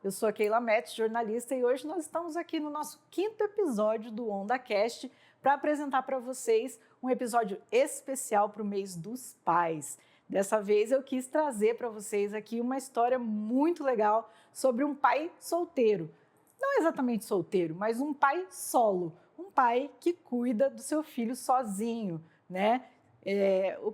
Eu sou a Keila Metz, jornalista, e hoje nós estamos aqui no nosso 5º episódio do OndaCast para apresentar para vocês um episódio especial para o mês dos pais. Dessa vez eu quis trazer para vocês aqui uma história muito legal sobre um pai solteiro. Não exatamente solteiro, mas um pai solo, um pai que cuida do seu filho sozinho, né?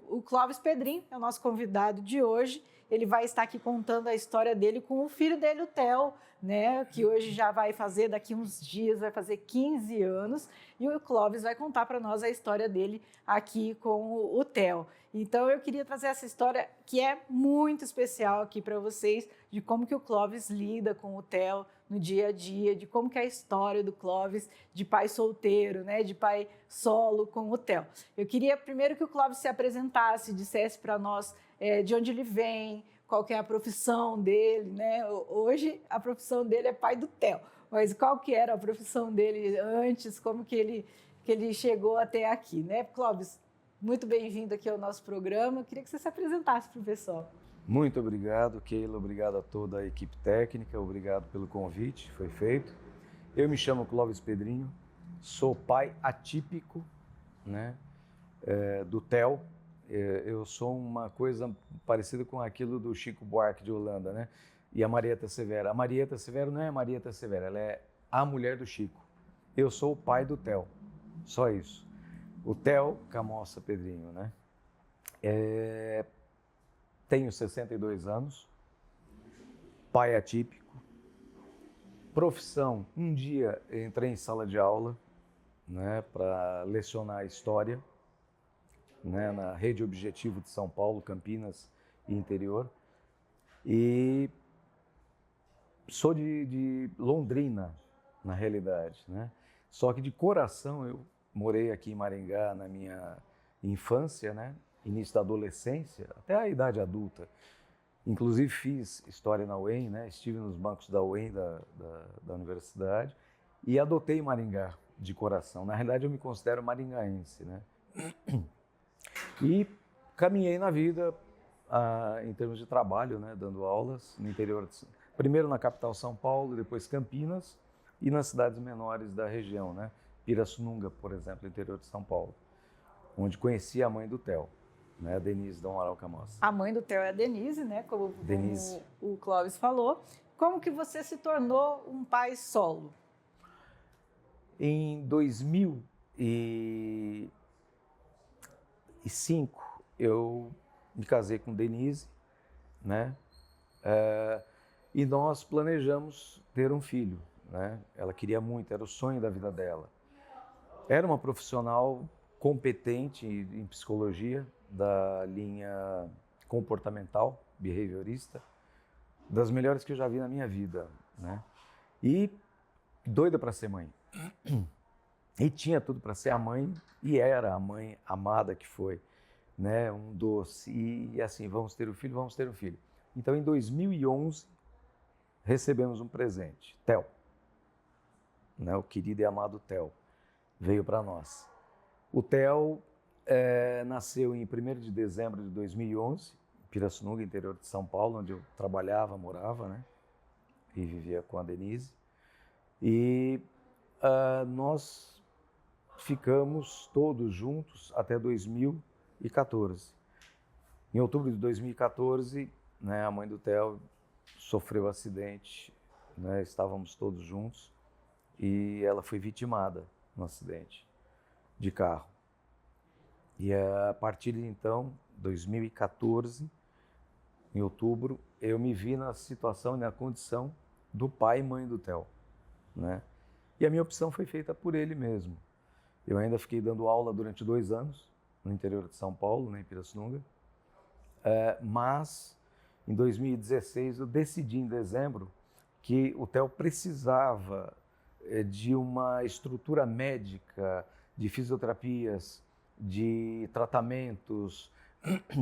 O Clóvis Pedrinho é o nosso convidado de hoje. Ele vai estar aqui contando a história dele com o filho dele, o Theo, né, que hoje já vai fazer, daqui uns dias, vai fazer 15 anos. E o Clóvis vai contar para nós a história dele aqui com o Theo. Então, eu queria trazer essa história que é muito especial aqui para vocês, de como que o Clóvis lida com o Theo no dia a dia, de como que é a história do Clóvis de pai solteiro, né, de pai solo com o Theo. Eu queria primeiro que o Clóvis se apresentasse, dissesse para nós de onde ele vem, qual que é a profissão dele, né? Hoje a profissão dele é pai do Theo, mas qual que era a profissão dele antes, como que ele chegou até aqui, né? Clóvis, muito bem-vindo aqui ao nosso programa. Eu queria que você se apresentasse para o pessoal. Muito obrigado, Keila. Obrigado a toda a equipe técnica. Obrigado pelo convite, foi feito. Eu me chamo Clóvis Pedrinho, sou pai atípico, né, do Theo. Eu sou uma coisa parecida com aquilo do Chico Buarque de Holanda, né? E a Marieta Severo. A Marieta Severo não é a Marieta Severo, ela é a mulher do Chico. Eu sou o pai do Theo, só isso. O Theo Camossa Pedrinho, né? Tenho 62 anos, pai atípico, profissão. Um dia entrei em sala de aula, né, para lecionar história, né, na Rede Objetivo de São Paulo, Campinas e interior. E sou de Londrina, na realidade, né? Só que de coração eu morei aqui em Maringá na minha infância, né? Início da adolescência, até a idade adulta. Inclusive fiz história na UEM, né? Estive nos bancos da UEM, da universidade, e adotei Maringá de coração. Na realidade eu me considero maringaense, né? E caminhei na vida em termos de trabalho, né? Dando aulas no interior, primeiro na capital São Paulo, depois Campinas, e nas cidades menores da região, né? Pirassununga, por exemplo, interior de São Paulo, onde conheci a mãe do Theo, né, a Denise Dom Amaral Camossa. A mãe do Theo é a Denise, né? Como o Clóvis falou. Como que você se tornou um pai solo? Em 2005, eu me casei com Denise, né? E nós planejamos ter um filho, né? Ela queria muito, era o sonho da vida dela. Era uma profissional competente em psicologia, da linha comportamental, behaviorista, das melhores que eu já vi na minha vida, né? E doida para ser mãe. E tinha tudo para ser a mãe, e era a mãe amada que foi, né? Um doce, e assim, vamos ter um filho, vamos ter um filho. Então, em 2011, recebemos um presente, Theo, né? O querido e amado Theo, veio para nós. O Theo nasceu em 1º de dezembro de 2011, em Pirassununga, interior de São Paulo, onde eu trabalhava, morava, né? E vivia com a Denise. E nós ficamos todos juntos até 2014. Em outubro de 2014, né, a mãe do Theo sofreu um acidente, né? Estávamos todos juntos e ela foi vitimada no acidente de carro. E a partir de então, 2014, em outubro, eu me vi na situação e na condição do pai e mãe do Theo, né? E a minha opção foi feita por ele mesmo. Eu ainda fiquei dando aula durante 2 anos no interior de São Paulo, né, em Pirassununga. Mas em 2016 eu decidi em dezembro que o Theo precisava de uma estrutura médica, de fisioterapias, de tratamentos,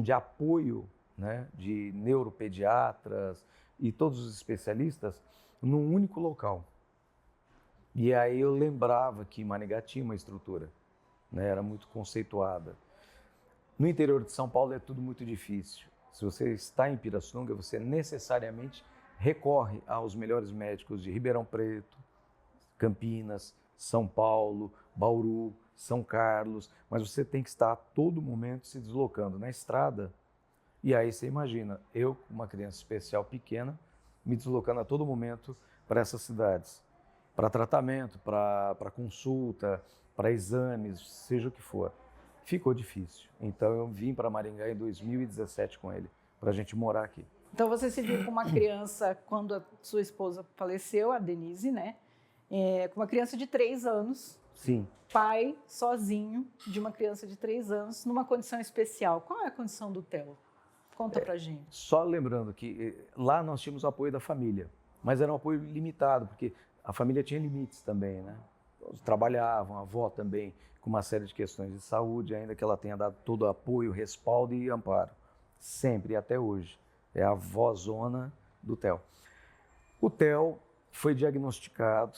de apoio, né, de neuropediatras e todos os especialistas num único local. E aí eu lembrava que Maringá tinha uma estrutura, né, era muito conceituada. No interior de São Paulo é tudo muito difícil. Se você está em Pirassununga, você necessariamente recorre aos melhores médicos de Ribeirão Preto, Campinas, São Paulo, Bauru, São Carlos, mas você tem que estar a todo momento se deslocando na estrada. E aí você imagina, eu, uma criança especial pequena, me deslocando a todo momento para essas cidades, para tratamento, para consulta, para exames, seja o que for. Ficou difícil. Então eu vim para Maringá em 2017 com ele, para a gente morar aqui. Então você se viu com uma criança quando a sua esposa faleceu, a Denise, né? Com uma criança de 3 anos. Sim. Pai sozinho de uma criança de 3 anos, numa condição especial. Qual é a condição do Theo? Conta pra gente. Só lembrando que lá nós tínhamos o apoio da família, mas era um apoio limitado, porque a família tinha limites também, né? Eles trabalhavam, a avó também, com uma série de questões de saúde, ainda que ela tenha dado todo o apoio, respaldo e amparo. Sempre e até hoje. É a vózona do Theo. O Theo foi diagnosticado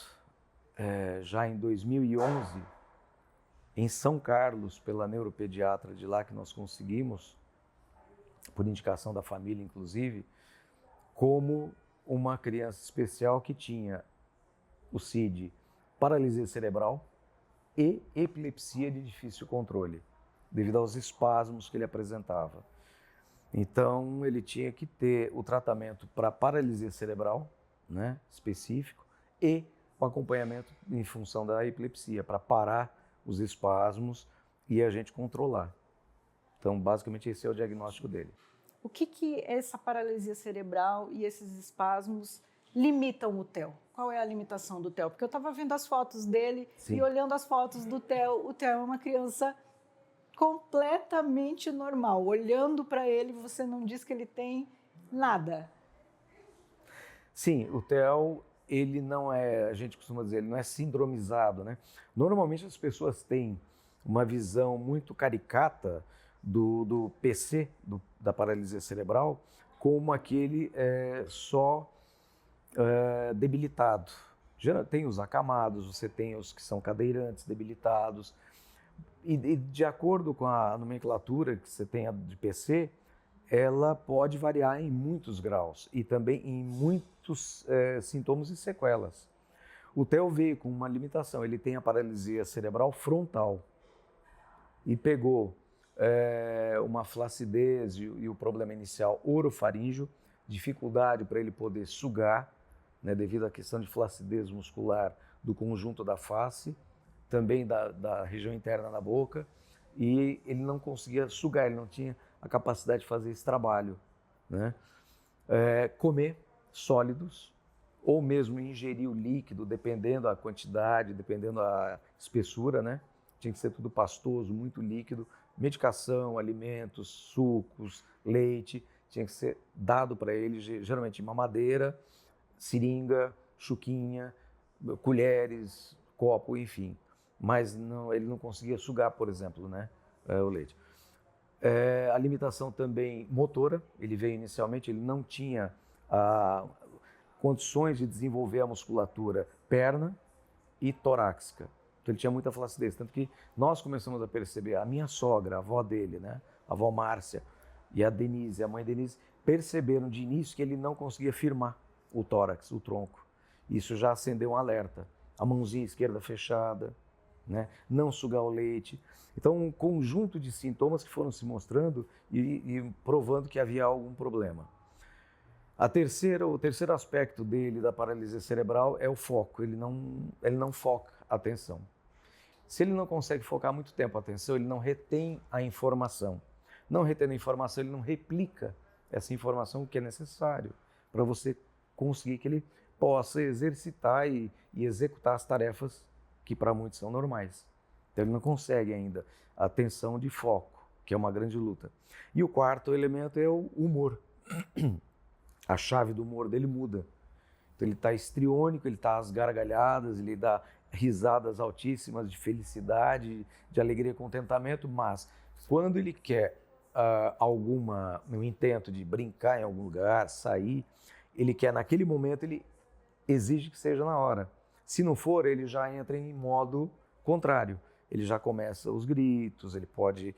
já em 2011, em São Carlos, pela neuropediatra de lá que nós conseguimos, por indicação da família inclusive, como uma criança especial que tinha o CID, paralisia cerebral e epilepsia de difícil controle, devido aos espasmos que ele apresentava. Então ele tinha que ter o tratamento para paralisia cerebral, né, específico, e o acompanhamento em função da epilepsia, para parar os espasmos e a gente controlar. Então, basicamente, esse é o diagnóstico dele. O que essa paralisia cerebral e esses espasmos limitam o Theo? Qual é a limitação do Theo? Porque eu estava vendo as fotos dele. Sim. E olhando as fotos do Theo, o Theo é uma criança completamente normal. Olhando para ele, você não diz que ele tem nada. Sim, o Theo, ele não é, a gente costuma dizer, ele não é sindromizado, né? Normalmente as pessoas têm uma visão muito caricata do PC, da paralisia cerebral, como aquele só debilitado. Tem os acamados, você tem os que são cadeirantes, debilitados, e de acordo com a nomenclatura que você tem de PC, ela pode variar em muitos graus e também em muitos sintomas e sequelas. O Theo veio com uma limitação, ele tem a paralisia cerebral frontal e pegou uma flacidez e o problema inicial orofaríngeo, dificuldade para ele poder sugar, né, devido à questão de flacidez muscular do conjunto da face, também da região interna da boca, e ele não conseguia sugar, ele não tinha a capacidade de fazer esse trabalho, né? Comer sólidos ou mesmo ingerir o líquido, dependendo da quantidade, dependendo da espessura, né? Tinha que ser tudo pastoso, muito líquido. Medicação, alimentos, sucos, leite, tinha que ser dado para ele, geralmente mamadeira, seringa, chuquinha, colheres, copo, enfim. Mas ele não conseguia sugar, por exemplo, né, o leite. A limitação também motora, ele veio inicialmente, ele não tinha condições de desenvolver a musculatura perna e torácica. Então ele tinha muita flacidez, tanto que nós começamos a perceber, a minha sogra, a avó dele, né, a avó Márcia e a Denise, a mãe Denise, perceberam de início que ele não conseguia firmar o tórax, o tronco. Isso já acendeu um alerta. A mãozinha esquerda fechada, né, não sugar o leite. Então um conjunto de sintomas que foram se mostrando e provando que havia algum problema. O terceiro aspecto dele, da paralisia cerebral, é o foco. Ele não foca a atenção. Se ele não consegue focar muito tempo a atenção, ele não retém a informação. Não retendo a informação, ele não replica essa informação que é necessário para você conseguir que ele possa exercitar e executar as tarefas que para muitos são normais. Então ele não consegue ainda a atenção de foco, que é uma grande luta. E o quarto elemento é o humor. A chave do humor dele muda. Então ele está histriônico, ele está às gargalhadas, ele dá risadas altíssimas de felicidade, de alegria e contentamento, mas quando ele quer um intento de brincar em algum lugar, sair, ele quer naquele momento, ele exige que seja na hora. Se não for, ele já entra em modo contrário. Ele já começa os gritos, ele pode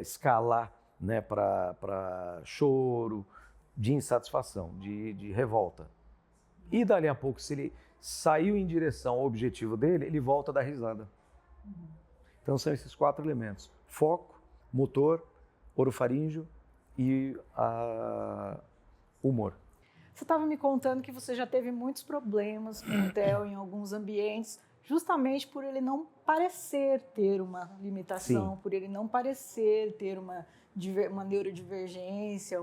escalar, né, para choro, de insatisfação, de revolta. E dali a pouco, se ele saiu em direção ao objetivo dele, ele volta a dar risada. Então são esses 4 elementos: foco, motor, orofaríngeo e humor. Você estava me contando que você já teve muitos problemas com o Theo em alguns ambientes, justamente por ele não parecer ter uma limitação, Sim. por ele não parecer ter uma neurodivergência,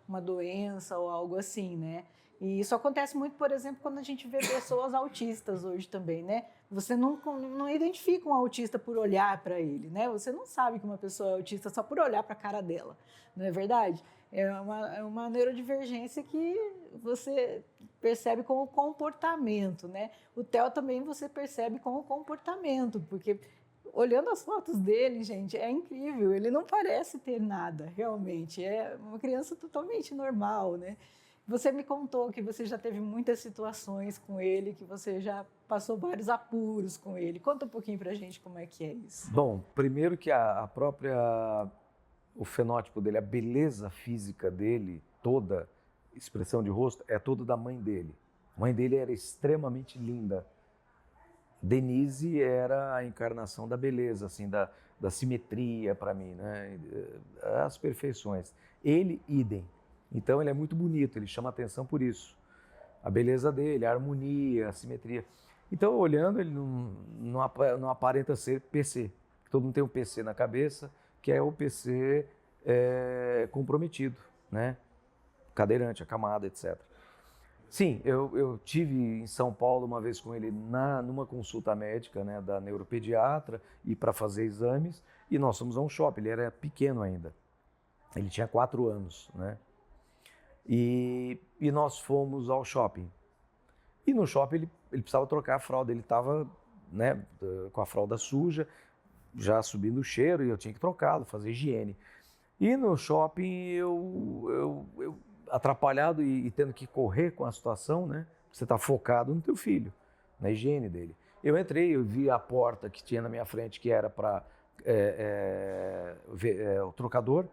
uma doença ou algo assim, né? E isso acontece muito, por exemplo, quando a gente vê pessoas autistas hoje também, né? Você não identifica um autista por olhar para ele, né? Você não sabe que uma pessoa é autista só por olhar para a cara dela, não é verdade? É uma neurodivergência que você percebe com o comportamento, né? O Theo também você percebe com o comportamento, porque olhando as fotos dele, gente, é incrível. Ele não parece ter nada, realmente. É uma criança totalmente normal, né? Você me contou que você já teve muitas situações com ele, que você já passou vários apuros com ele. Conta um pouquinho pra gente como é que é isso. Bom, primeiro que o fenótipo dele, a beleza física dele, toda expressão de rosto, é toda da mãe dele. A mãe dele era extremamente linda. Denise era a encarnação da beleza, assim, da simetria para mim, né? As perfeições. Ele, idem. Então ele é muito bonito, ele chama atenção por isso. A beleza dele, a harmonia, a simetria. Então, olhando, ele não aparenta ser PC. Todo mundo tem um PC na cabeça, que é o PC comprometido, né? Cadeirante, acamado, etc. Sim, eu tive em São Paulo uma vez com ele numa consulta médica, né, da neuropediatra e para fazer exames, e nós fomos a um shopping, ele era pequeno ainda, ele tinha 4 anos, né? E nós fomos ao shopping. E no shopping ele precisava trocar a fralda, ele estava, né, com a fralda suja, já subindo o cheiro, e eu tinha que trocá-lo, fazer higiene. E no shopping eu atrapalhado e tendo que correr com a situação, né? Você está focado no teu filho, na higiene dele. Eu entrei, eu vi a porta que tinha na minha frente, que era para o trocador,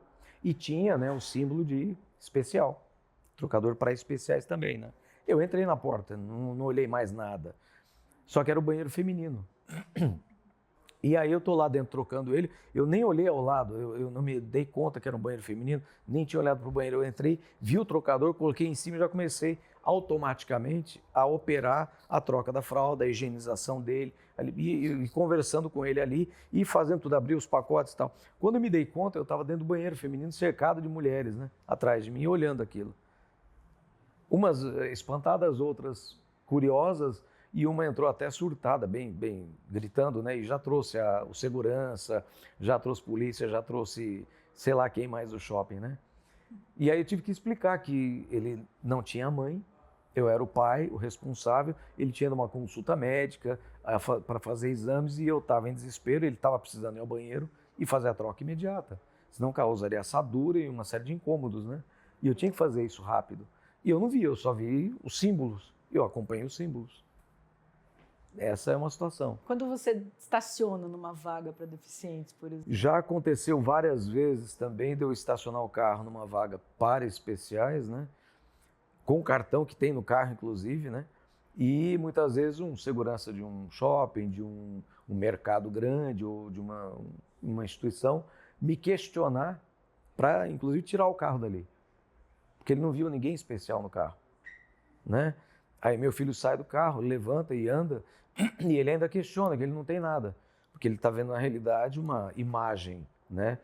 e tinha, né, o símbolo de especial. Trocador para especiais também, né? Eu entrei na porta, não olhei mais nada. Só que era o banheiro feminino. E aí eu tô lá dentro trocando ele, eu nem olhei ao lado, eu não me dei conta que era um banheiro feminino, nem tinha olhado para o banheiro. Eu entrei, vi o trocador, coloquei em cima e já comecei automaticamente a operar a troca da fralda, a higienização dele, e conversando com ele ali e fazendo tudo, abrir os pacotes e tal. Quando eu me dei conta, eu estava dentro do banheiro feminino, cercado de mulheres, né, atrás de mim, olhando aquilo. Umas espantadas, outras curiosas, e uma entrou até surtada, bem gritando, né? E já trouxe o segurança, já trouxe polícia, já trouxe sei lá quem mais do shopping, né? E aí eu tive que explicar que ele não tinha mãe, eu era o pai, o responsável, ele tinha uma consulta médica para fazer exames e eu estava em desespero, ele estava precisando ir ao banheiro e fazer a troca imediata, senão causaria assadura e uma série de incômodos, né? E eu tinha que fazer isso rápido. E eu não vi, eu só vi os símbolos, eu acompanhei os símbolos. Essa é uma situação. Quando você estaciona numa vaga para deficientes, por exemplo? Já aconteceu várias vezes também de eu estacionar o carro numa vaga para especiais, né? Com o cartão que tem no carro, inclusive, né? E muitas vezes um segurança de um shopping, de um mercado grande ou de uma instituição me questionar para, inclusive, tirar o carro dali. Porque ele não viu ninguém especial no carro, né? Aí meu filho sai do carro, levanta e anda, e ele ainda questiona que ele não tem nada, porque ele está vendo na realidade uma imagem, né,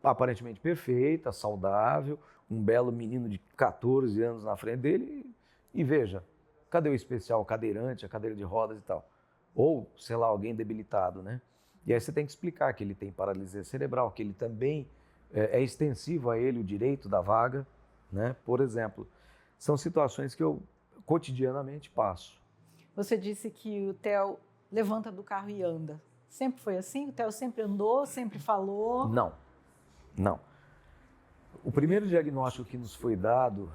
aparentemente perfeita, saudável, um belo menino de 14 anos na frente dele, e veja, cadê o especial, o cadeirante, a cadeira de rodas e tal? Ou, sei lá, alguém debilitado, né? E aí você tem que explicar que ele tem paralisia cerebral, que ele também é extensivo a ele o direito da vaga, né? Por exemplo, são situações que eu cotidianamente passo. Você disse que o Theo levanta do carro e anda. Sempre foi assim? O Theo sempre andou, sempre falou? Não. O primeiro diagnóstico que nos foi dado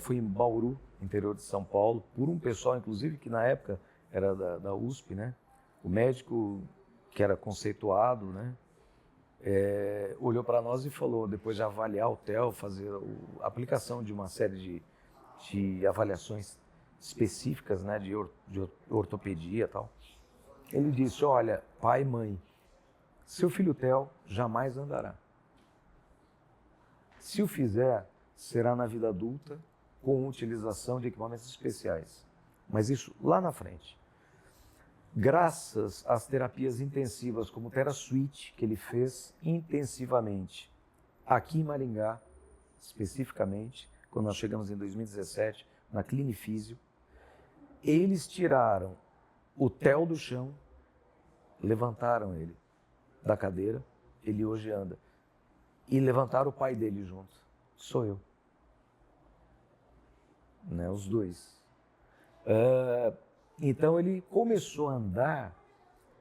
foi em Bauru, interior de São Paulo, por um pessoal, inclusive, que na época era da USP, né? O médico que era conceituado, né? Olhou para nós e falou, depois de avaliar o Theo, fazer a aplicação de uma série de avaliações específicas, né, de ortopedia e tal. Ele disse, olha, pai e mãe, seu filho Theo jamais andará. Se o fizer, será na vida adulta, com utilização de equipamentos especiais. Mas isso lá na frente. Graças às terapias intensivas, como o TheraSuite, que ele fez intensivamente, aqui em Maringá, especificamente, quando nós chegamos em 2017, na Clinifísio, eles tiraram o Theo do chão, levantaram ele da cadeira, ele hoje anda, e levantaram o pai dele junto. Sou eu. Né, os dois. Então ele começou a andar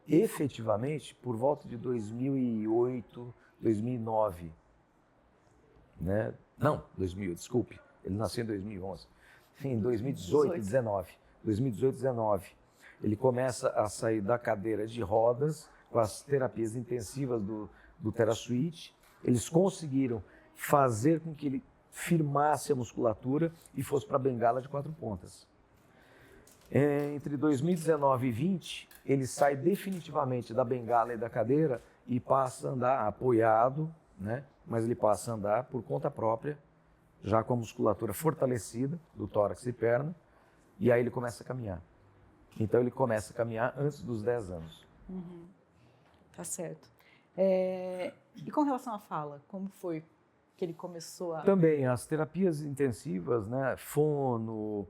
efetivamente por volta de 2008, 2009. Né? Não, 2008, desculpe. Ele nasceu em 2011. Em 2018, 19. 2018, 19. Ele começa a sair da cadeira de rodas com as terapias intensivas do TheraSuite. Eles conseguiram fazer com que ele firmasse a musculatura e fosse para a bengala de 4 pontas. Entre 2019 e 20, ele sai definitivamente da bengala e da cadeira e passa a andar apoiado, né? Mas ele passa a andar por conta própria, já com a musculatura fortalecida do tórax e perna, e aí ele começa a caminhar. Então ele começa a caminhar antes dos 10 anos. Uhum. Tá certo. E com relação à fala, como foi que ele começou a... Também as terapias intensivas, né? Fono,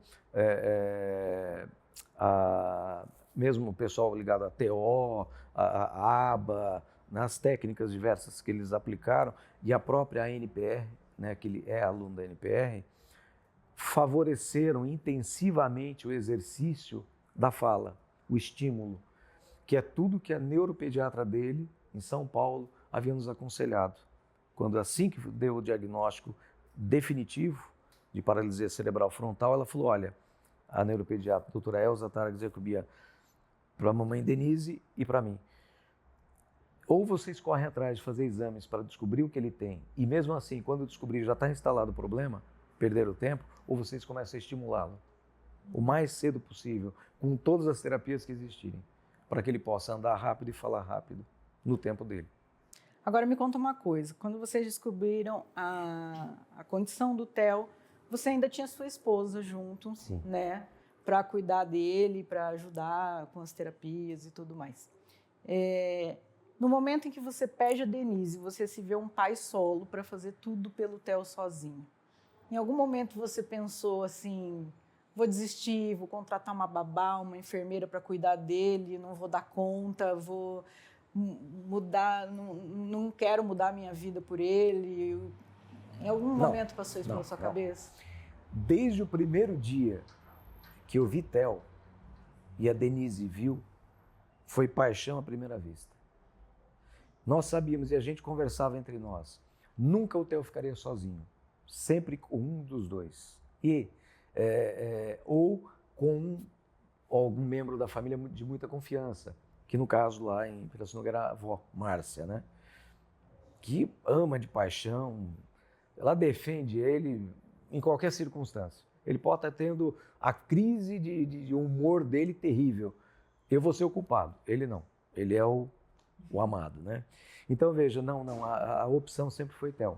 mesmo o pessoal ligado à TO, a ABA, nas técnicas diversas que eles aplicaram, e a própria ANPR, né, que ele é aluno da ANPR, favoreceram intensivamente o exercício da fala, o estímulo, que é tudo que a neuropediatra dele, em São Paulo, havia nos aconselhado. Quando assim que deu o diagnóstico definitivo de paralisia cerebral frontal, ela falou, olha, a neuropediatra, a doutora Elza Tarek Jacobia, para a mamãe Denise e para mim, ou vocês correm atrás de fazer exames para descobrir o que ele tem, e mesmo assim, quando descobrir já está instalado o problema, perderam o tempo, ou vocês começam a estimulá-lo o mais cedo possível, com todas as terapias que existirem, para que ele possa andar rápido e falar rápido no tempo dele. Agora me conta uma coisa, quando vocês descobriram a condição do Theo, você ainda tinha sua esposa junto, Sim, né, para cuidar dele, para ajudar com as terapias e tudo mais. No momento em que você perde a Denise, você se vê um pai solo para fazer tudo pelo Theo sozinho. Em algum momento você pensou assim, vou desistir, vou contratar uma babá, uma enfermeira para cuidar dele, não vou dar conta, vou mudar, não quero mudar a minha vida por ele. Em algum momento passou isso pela sua cabeça? Desde o primeiro dia que eu vi Theo e a Denise viu, foi paixão à primeira vista. Nós sabíamos e a gente conversava entre nós, nunca o Theo ficaria sozinho, sempre com um dos dois. Ou com algum membro da família de muita confiança, que no caso lá em Pirassununga era a avó, Márcia, né? Que ama de paixão, ela defende ele em qualquer circunstância. Ele pode estar tendo a crise de humor dele terrível. Eu vou ser o culpado, ele não. Ele é o amado, né? Então veja, a opção sempre foi Theo.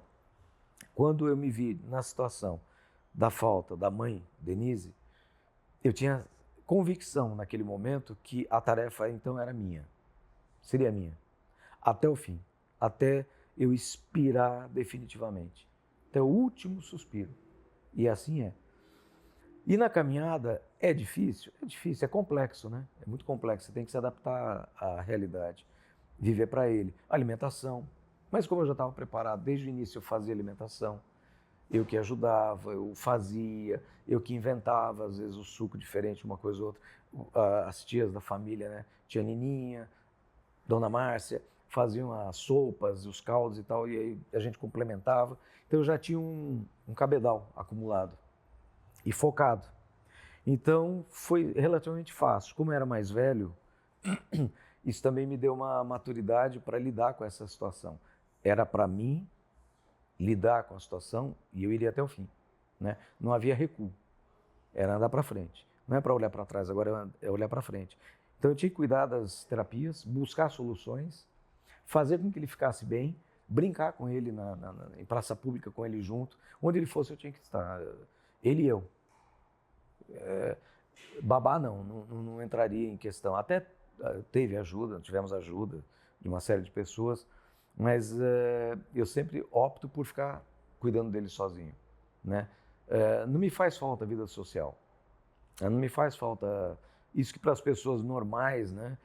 Quando eu me vi na situação da falta da mãe, Denise, eu tinha convicção naquele momento que a tarefa então era minha, seria minha, até o fim, até eu expirar definitivamente, até o último suspiro, e assim é. E na caminhada é difícil, é complexo, né? É muito complexo, você tem que se adaptar à realidade, viver para ele, alimentação, mas como eu já estava preparado, desde o início eu fazia alimentação, eu que ajudava, eu fazia, eu que inventava, às vezes, o suco diferente, uma coisa ou outra. As tias da família, né? Tia Nininha, Dona Márcia, faziam as sopas, os caldos e tal, e aí a gente complementava. Então eu já tinha um cabedal acumulado e focado. Então foi relativamente fácil. Como eu era mais velho, isso também me deu uma maturidade para lidar com essa situação. Era para mim lidar com a situação e eu iria até o fim, né? Não havia recuo, era andar para frente. Não é para olhar para trás, agora é olhar para frente. Então eu tinha que cuidar das terapias, buscar soluções, fazer com que ele ficasse bem, brincar com ele em praça pública, com ele junto. Onde ele fosse eu tinha que estar, ele e eu. Babá não entraria em questão. Até teve ajuda, tivemos ajuda de uma série de pessoas, mas eu sempre opto por ficar cuidando dele sozinho, né? Não me faz falta a vida social, não me faz falta isso que para as pessoas normais, né?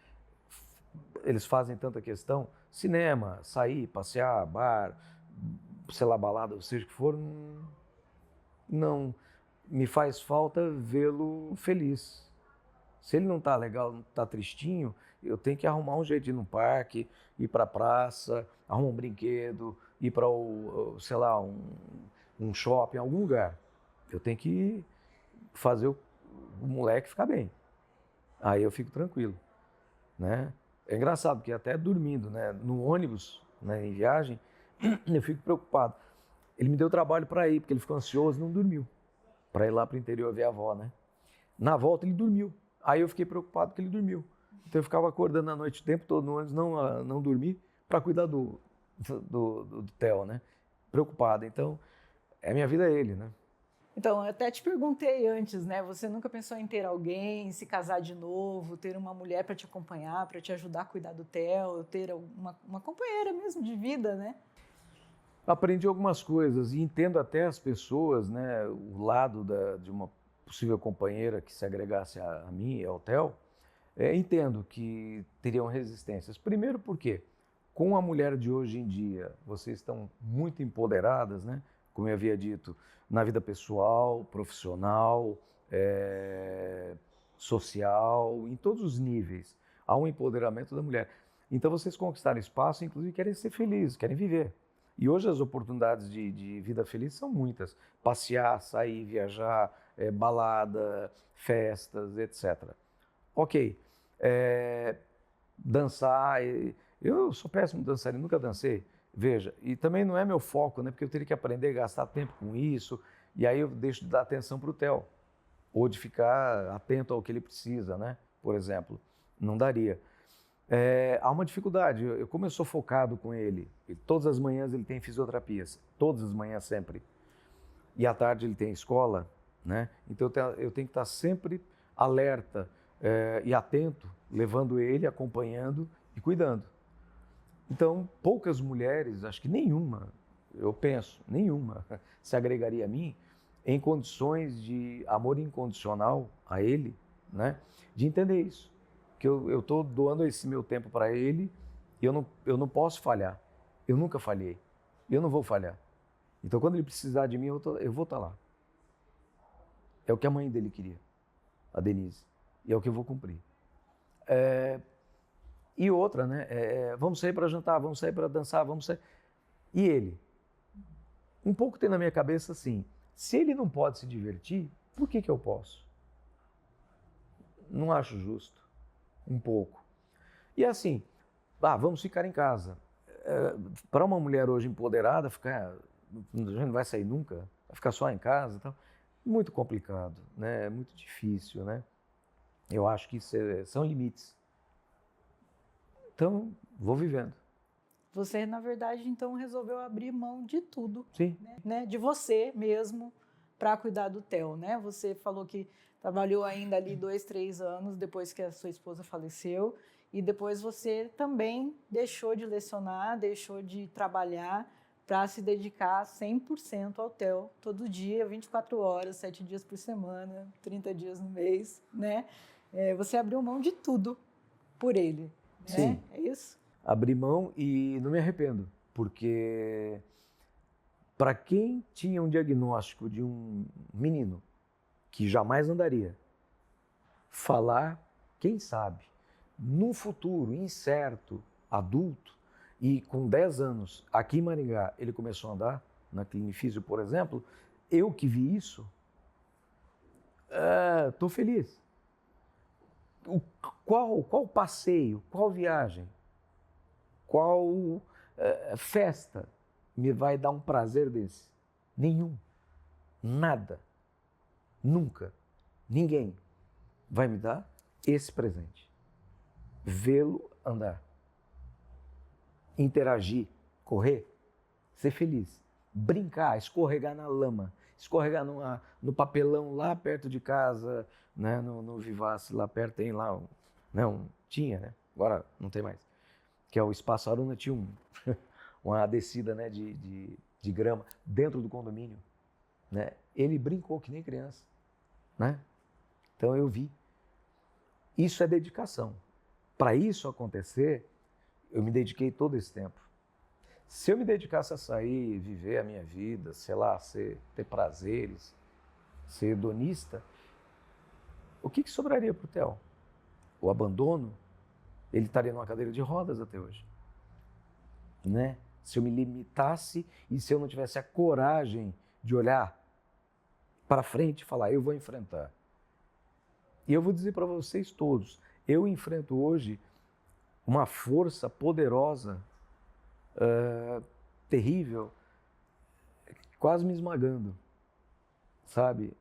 Eles fazem tanta questão, cinema, sair, passear, bar, sei lá, balada, seja o que for, não me faz falta vê-lo feliz. Se ele não está legal, não está tristinho, eu tenho que arrumar um jeito de ir no parque, ir para a praça, arrumar um brinquedo, ir para sei lá, um shopping, algum lugar. Eu tenho que fazer o moleque ficar bem. Aí eu fico tranquilo, né? É engraçado, porque até dormindo, né, no ônibus, né, em viagem, eu fico preocupado. Ele me deu trabalho para ir, porque ele ficou ansioso e não dormiu, para ir lá para o interior ver a avó, né? Na volta ele dormiu. Aí eu fiquei preocupado que ele dormiu. Então eu ficava acordando à noite o tempo todo no ônibus, não dormir, para cuidar do Theo, né? Preocupado. Então, a minha vida é ele, né? Então, eu até te perguntei antes, né? Você nunca pensou em ter alguém, se casar de novo, ter uma mulher para te acompanhar, para te ajudar a cuidar do Theo, ter uma companheira mesmo de vida, né? Aprendi algumas coisas e entendo até as pessoas, né? O lado de uma possível companheira que se agregasse a mim e ao Theo, entendo que teriam resistências. Primeiro porque, com a mulher de hoje em dia, vocês estão muito empoderadas, né? Como eu havia dito, na vida pessoal, profissional, social, em todos os níveis. Há um empoderamento da mulher. Então vocês conquistaram espaço, inclusive querem ser felizes, querem viver. E hoje as oportunidades de vida feliz são muitas. Passear, sair, viajar, balada, festas, etc. Ok. Dançar, eu sou péssimo dançarino, nunca dancei. Veja, e também não é meu foco, né? Porque eu teria que aprender a gastar tempo com isso, e aí eu deixo de dar atenção para o Theo, ou de ficar atento ao que ele precisa, né? Por exemplo, não daria. Há uma dificuldade, como eu sou focado com ele, todas as manhãs ele tem fisioterapias, todas as manhãs sempre, e à tarde ele tem escola, né? Então eu tenho que estar sempre alerta e atento, levando ele, acompanhando e cuidando. Então, poucas mulheres, acho que nenhuma, eu penso, nenhuma se agregaria a mim em condições de amor incondicional a ele, né? De entender isso, que eu estou doando esse meu tempo para ele e eu não posso falhar. Eu nunca falhei, eu não vou falhar. Então, quando ele precisar de mim, eu vou estar lá. É o que a mãe dele queria, a Denise, e é o que eu vou cumprir. E outra, né? Vamos sair para jantar, vamos sair para dançar, vamos sair. E ele? Um pouco tem na minha cabeça assim, se ele não pode se divertir, por que eu posso? Não acho justo. Um pouco. E assim, vamos ficar em casa. Para uma mulher hoje empoderada, a gente não vai sair nunca, vai ficar só em casa e tal. Muito complicado, né? Muito difícil, né? Eu acho que são limites. Então, vou vivendo. Você, na verdade, então, resolveu abrir mão de tudo. Sim. Né? De você mesmo para cuidar do Theo, né? Você falou que trabalhou ainda ali 2, 3 anos depois que a sua esposa faleceu e depois você também deixou de lecionar, deixou de trabalhar para se dedicar 100% ao Theo, todo dia, 24 horas, 7 dias por semana, 30 dias no mês, né? Você abriu mão de tudo por ele. Sim. É isso? Abri mão e não me arrependo, porque para quem tinha um diagnóstico de um menino que jamais andaria, falar, quem sabe, num futuro incerto, adulto, e com 10 anos, aqui em Maringá, ele começou a andar, na Clinifísio, por exemplo, eu que vi isso, estou feliz. Qual passeio, qual viagem, qual festa me vai dar um prazer desse? Nenhum. Nada. Nunca. Ninguém. vai me dar esse presente. Vê-lo andar. Interagir, correr, ser feliz. Brincar, escorregar na lama, escorregar no papelão lá perto de casa, né? no Vivace, lá perto tem lá, tinha, né? Agora não tem mais. Que é o Espaço Aruna, tinha uma descida, né, de grama dentro do condomínio. Né? Ele brincou que nem criança. Né? Então eu vi. Isso é dedicação. Para isso acontecer, eu me dediquei todo esse tempo. Se eu me dedicasse a sair, viver a minha vida, sei lá, ter prazeres, ser hedonista, o que sobraria para o Theo? O abandono? Ele estaria numa cadeira de rodas até hoje. Né? Se eu me limitasse e se eu não tivesse a coragem de olhar para frente e falar, eu vou enfrentar. E eu vou dizer para vocês todos, eu enfrento hoje uma força poderosa, terrível, quase me esmagando, sabe?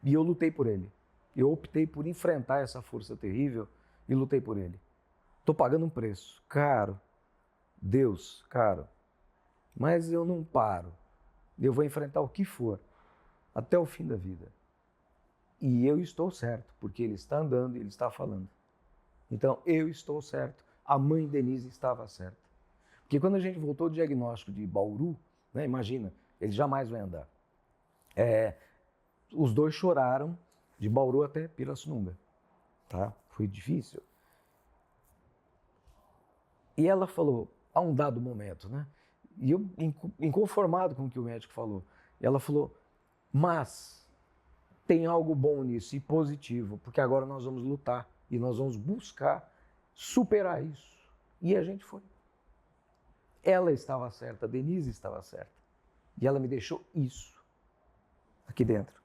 E eu lutei por ele. Eu optei por enfrentar essa força terrível e lutei por ele. Estou pagando um preço caro, Deus, caro, mas eu não paro. Eu vou enfrentar o que for, até o fim da vida. E eu estou certo, porque ele está andando e ele está falando. Então, eu estou certo. A mãe Denise estava certa. Porque quando a gente voltou do diagnóstico de Bauru, né, imagina, ele jamais vai andar. Os dois choraram de Bauru até Pirassununga. Tá? Foi difícil. E ela falou, a um dado momento, né? E eu, inconformado com o que o médico falou, ela falou, mas tem algo bom nisso e positivo, porque agora nós vamos lutar e nós vamos buscar superar isso. E a gente foi. Ela estava certa, a Denise estava certa. E ela me deixou isso aqui dentro.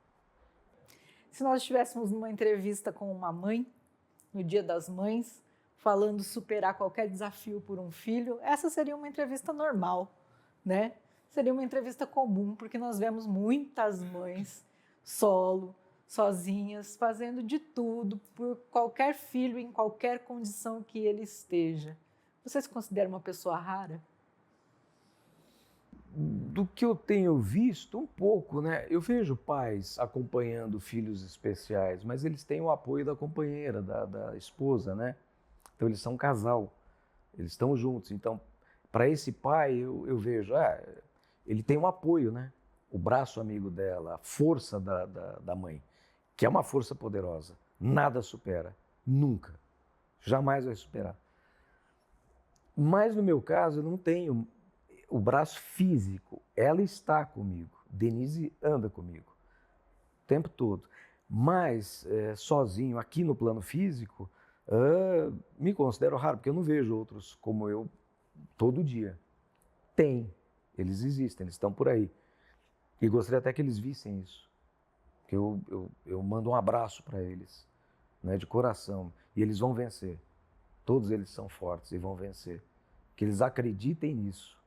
Se nós estivéssemos numa entrevista com uma mãe, no Dia das Mães, falando superar qualquer desafio por um filho, essa seria uma entrevista normal, né? Seria uma entrevista comum, porque nós vemos muitas mães solo, sozinhas, fazendo de tudo por qualquer filho, em qualquer condição que ele esteja. Você se considera uma pessoa rara? Do que eu tenho visto, um pouco, né? Eu vejo pais acompanhando filhos especiais, mas eles têm o apoio da companheira, da esposa, né? Então eles são um casal, eles estão juntos. Então, para esse pai, eu vejo, ele tem um apoio, né? O braço amigo dela, a força da mãe, que é uma força poderosa. Nada supera, nunca, jamais vai superar. Mas no meu caso, eu não tenho o braço físico. Ela está comigo, Denise anda comigo o tempo todo. Mas sozinho, aqui no plano físico, me considero raro, porque eu não vejo outros como eu todo dia. Tem, eles existem, eles estão por aí. E gostaria até que eles vissem isso. Que eu mando um abraço para eles, né, de coração. E eles vão vencer. Todos eles são fortes e vão vencer. Que eles acreditem nisso.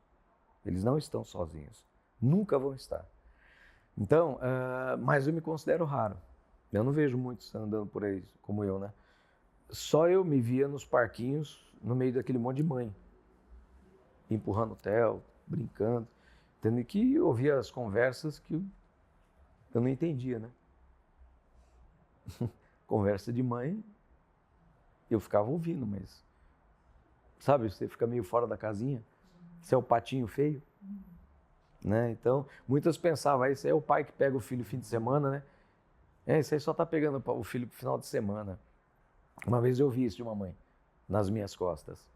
Eles não estão sozinhos. Nunca vão estar. Então, mas eu me considero raro. Eu não vejo muitos andando por aí como eu, né? Só eu me via nos parquinhos, no meio daquele monte de mãe. Empurrando o Theo, brincando. Tendo que ouvir as conversas que eu não entendia, né? Conversa de mãe, eu ficava ouvindo, mas... Sabe, você fica meio fora da casinha. Você é o patinho feio. Né? Então, muitas pensavam, esse é o pai que pega o filho no fim de semana, né? Esse aí só está pegando o filho no final de semana. Uma vez eu vi isso de uma mãe, nas minhas costas.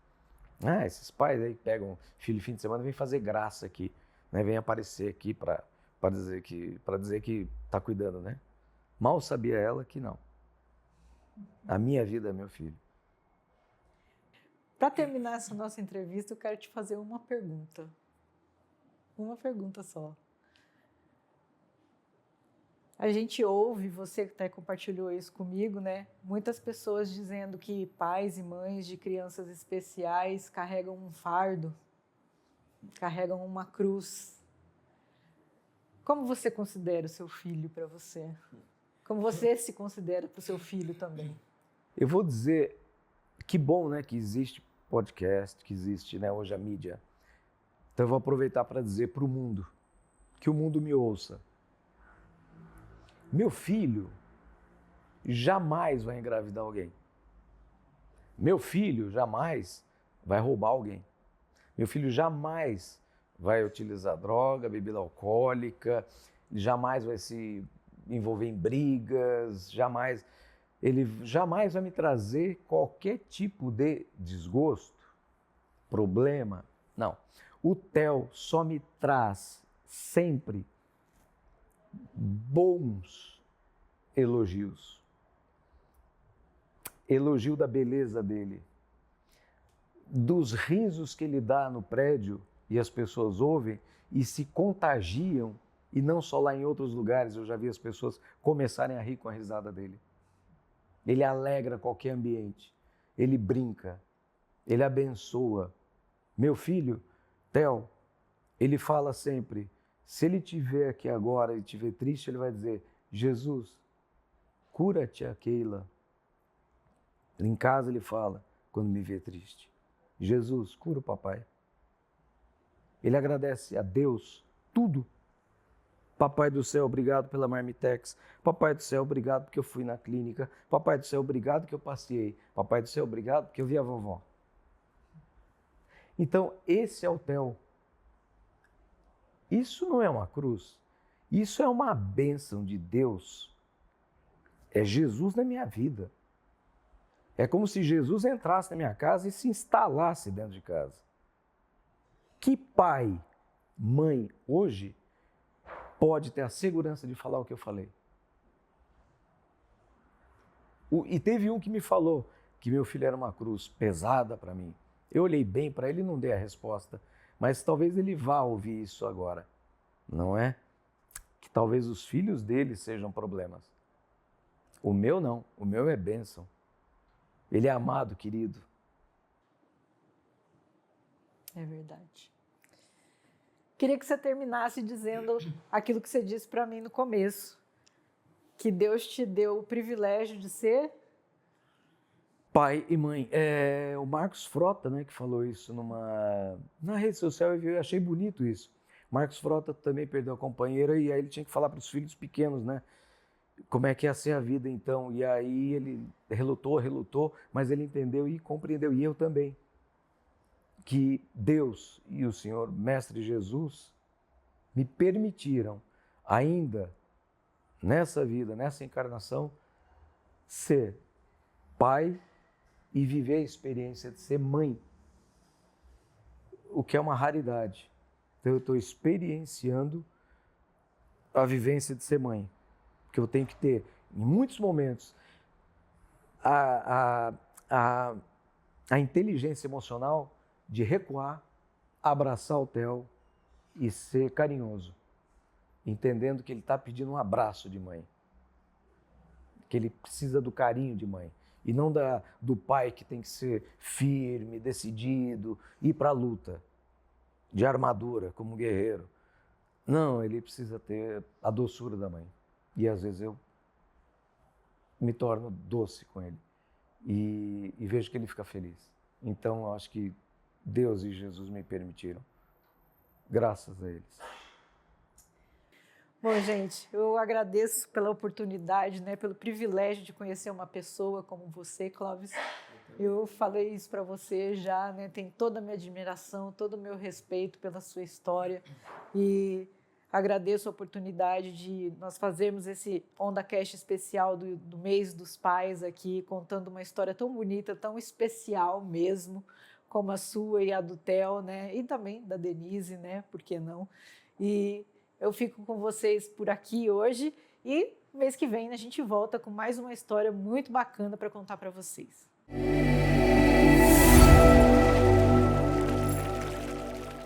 Esses pais aí pegam filho no fim de semana e vêm fazer graça aqui, né? Vem aparecer aqui para dizer que está cuidando, né? Mal sabia ela que não. A minha vida é meu filho. Para terminar essa nossa entrevista, eu quero te fazer uma pergunta. Uma pergunta só. A gente ouve, você até compartilhou isso comigo, né? Muitas pessoas dizendo que pais e mães de crianças especiais carregam um fardo, carregam uma cruz. Como você considera o seu filho para você? Como você se considera para o seu filho também? Eu vou dizer que bom, né, que existe podcast, que existe, né, hoje a mídia. Então eu vou aproveitar para dizer para o mundo, que o mundo me ouça. Meu filho jamais vai engravidar alguém. Meu filho jamais vai roubar alguém. Meu filho jamais vai utilizar droga, bebida alcoólica, jamais vai se envolver em brigas, ele jamais vai me trazer qualquer tipo de desgosto, problema. Não. O Theo só me traz sempre bons elogios. Elogio da beleza dele, dos risos que ele dá no prédio e as pessoas ouvem e se contagiam, e não só lá em outros lugares, eu já vi as pessoas começarem a rir com a risada dele. Ele alegra qualquer ambiente, ele brinca, ele abençoa. Meu filho, Theo, ele fala sempre, se ele te ver aqui agora e te ver triste, ele vai dizer, Jesus, cura-te a Keila. Em casa ele fala, quando me vê triste, Jesus, cura o papai. Ele agradece a Deus tudo. Papai do céu, obrigado pela Marmitex. Papai do céu, obrigado porque eu fui na clínica. Papai do céu, obrigado que eu passeei. Papai do céu, obrigado porque eu vi a vovó. Então, esse é o Theo. Isso não é uma cruz. Isso é uma bênção de Deus. É Jesus na minha vida. É como se Jesus entrasse na minha casa e se instalasse dentro de casa. Que pai, mãe, hoje, pode ter a segurança de falar o que eu falei? E teve um que me falou que meu filho era uma cruz pesada para mim. Eu olhei bem para ele e não dei a resposta, mas talvez ele vá ouvir isso agora, não é? Que talvez os filhos dele sejam problemas. O meu não, o meu é bênção. Ele é amado, querido. É verdade. Queria que você terminasse dizendo aquilo que você disse para mim no começo, que Deus te deu o privilégio de ser pai e mãe. O Marcos Frota, né, que falou isso na rede social, eu achei bonito isso. Marcos Frota também perdeu a companheira e aí ele tinha que falar para os filhos pequenos, né? Como é que ia ser a vida então? E aí ele relutou, mas ele entendeu e compreendeu, e eu também, que Deus e o Senhor, Mestre Jesus, me permitiram ainda nessa vida, nessa encarnação, ser pai e viver a experiência de ser mãe, o que é uma raridade. Então eu estou experienciando a vivência de ser mãe, porque eu tenho que ter, em muitos momentos, a inteligência emocional de recuar, abraçar o Theo e ser carinhoso, entendendo que ele está pedindo um abraço de mãe, que ele precisa do carinho de mãe, e não do pai que tem que ser firme, decidido, ir para a luta, de armadura, como um guerreiro. Não, ele precisa ter a doçura da mãe. E às vezes eu me torno doce com ele e vejo que ele fica feliz. Então eu acho que Deus e Jesus me permitiram, graças a eles. Bom, gente, eu agradeço pela oportunidade, né, pelo privilégio de conhecer uma pessoa como você, Clóvis. Eu falei isso para você já, né, tem toda a minha admiração, todo o meu respeito pela sua história e agradeço a oportunidade de nós fazermos esse OndaCast especial do mês dos pais aqui, contando uma história tão bonita, tão especial mesmo, como a sua e a do Theo, né, e também da Denise, né, por que não? E eu fico com vocês por aqui hoje e mês que vem a gente volta com mais uma história muito bacana para contar para vocês.